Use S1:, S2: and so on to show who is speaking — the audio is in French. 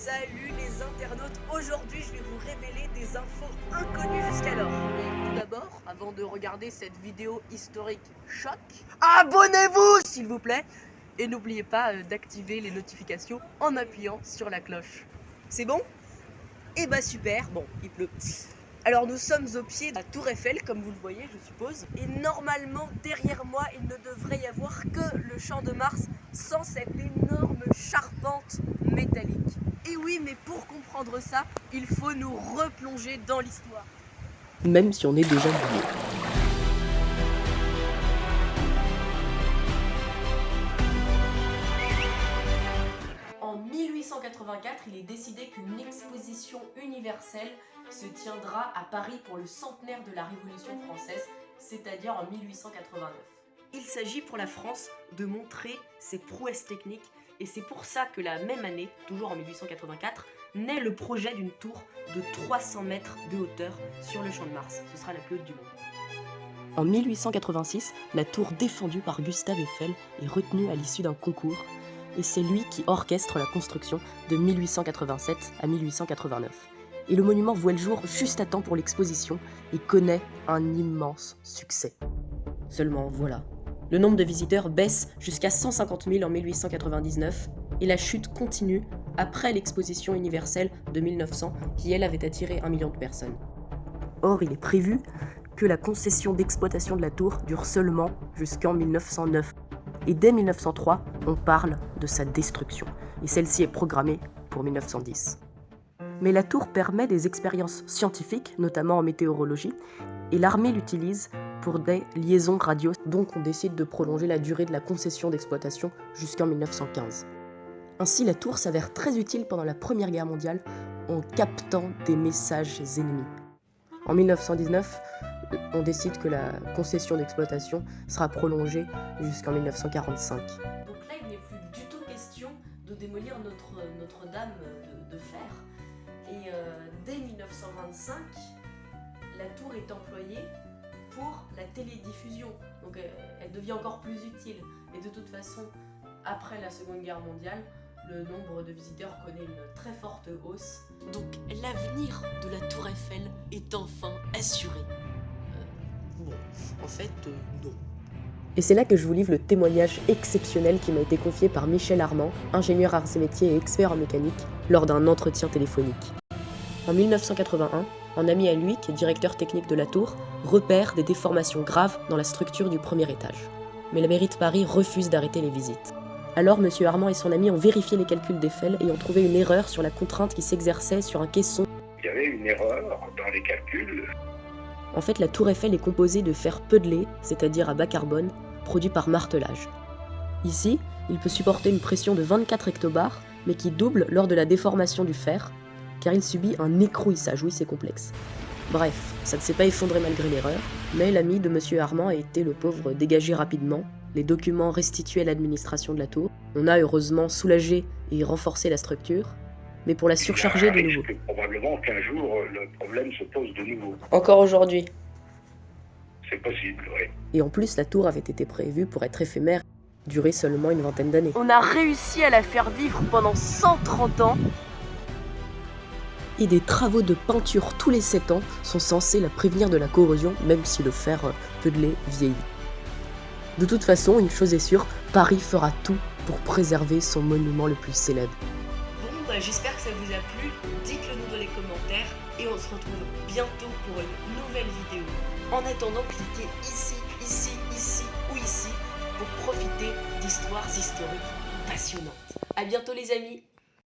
S1: Salut les internautes, aujourd'hui je vais vous révéler des infos inconnues jusqu'alors. Tout d'abord, avant de regarder cette vidéo historique choc, abonnez-vous s'il vous plaît. Et n'oubliez pas d'activer les notifications en appuyant sur la cloche. C'est bon? Eh bah super, bon il pleut. Alors nous sommes au pied de la tour Eiffel comme vous le voyez je suppose. Et normalement derrière moi il ne devrait y avoir que le champ de Mars sans cette énorme charpente métallique. Et oui, mais pour comprendre ça, il faut nous replonger dans l'histoire. Même si on est déjà oublié. En 1884, il est décidé qu'une exposition universelle se tiendra à Paris pour le centenaire de la Révolution française, c'est-à-dire en 1889. Il s'agit pour la France de montrer ses prouesses techniques et c'est pour ça que la même année, toujours en 1884, naît le projet d'une tour de 300 mètres de hauteur sur le champ de Mars. Ce sera la plus haute du monde. En 1886, la tour défendue par Gustave Eiffel est retenue à l'issue d'un concours et c'est lui qui orchestre la construction de 1887 à 1889. Et le monument voit le jour juste à temps pour l'exposition et connaît un immense succès. Seulement voilà, le nombre de visiteurs baisse jusqu'à 150 000 en 1899 et la chute continue après l'exposition universelle de 1900 qui elle avait attiré 1 million de personnes. Or il est prévu que la concession d'exploitation de la tour dure seulement jusqu'en 1909. Et dès 1903, on parle de sa destruction. Et celle-ci est programmée pour 1910. Mais la tour permet des expériences scientifiques, notamment en météorologie, et l'armée l'utilise pour des liaisons radio. Donc on décide de prolonger la durée de la concession d'exploitation jusqu'en 1915. Ainsi, la tour s'avère très utile pendant la Première Guerre mondiale en captant des messages ennemis. En 1919, on décide que la concession d'exploitation sera prolongée jusqu'en 1945. Donc là, il n'est plus du tout question de démolir Notre-Dame de fer. Et dès 1925, la tour est employée pour la télédiffusion. Donc elle devient encore plus utile. Et de toute façon, après la Seconde Guerre mondiale, le nombre de visiteurs connaît une très forte hausse. Donc l'avenir de la tour Eiffel est enfin assuré. Bon, en fait, non. Et c'est là que je vous livre le témoignage exceptionnel qui m'a été confié par Michel Armand, ingénieur arts et métiers et expert en mécanique, lors d'un entretien téléphonique. En 1981, un ami à lui, qui est directeur technique de la tour, repère des déformations graves dans la structure du premier étage. Mais la mairie de Paris refuse d'arrêter les visites. Alors M. Armand et son ami ont vérifié les calculs d'Eiffel et ont trouvé une erreur sur la contrainte qui s'exerçait sur un caisson.
S2: Il y avait une erreur dans les calculs.
S1: En fait, la tour Eiffel est composée de fer peudelé, c'est-à-dire à bas carbone, produit par martelage. Ici, il peut supporter une pression de 24 hectobars, mais qui double lors de la déformation du fer, car il subit un écrouissage, oui c'est complexe. Bref, ça ne s'est pas effondré malgré l'erreur, mais l'ami de M. Armand a été le pauvre dégagé rapidement, les documents restitués à l'administration de la tour. On a heureusement soulagé et renforcé la structure, mais pour la surcharger de nouveau.
S2: Probablement qu'un jour, le problème se pose de nouveau.
S1: Encore aujourd'hui.
S2: C'est possible, oui.
S1: Et en plus, la tour avait été prévue pour être éphémère, durer seulement une vingtaine d'années. On a réussi à la faire vivre pendant 130 ans. Et des travaux de peinture tous les 7 ans sont censés la prévenir de la corrosion, même si le fer peudelé vieillit. De toute façon, une chose est sûre, Paris fera tout pour préserver son monument le plus célèbre. Bon, j'espère que ça vous a plu, dites-le nous dans les commentaires et on se retrouve bientôt pour une nouvelle vidéo. En attendant, cliquez ici, ici, ici ou ici pour profiter d'histoires historiques passionnantes. A bientôt les amis!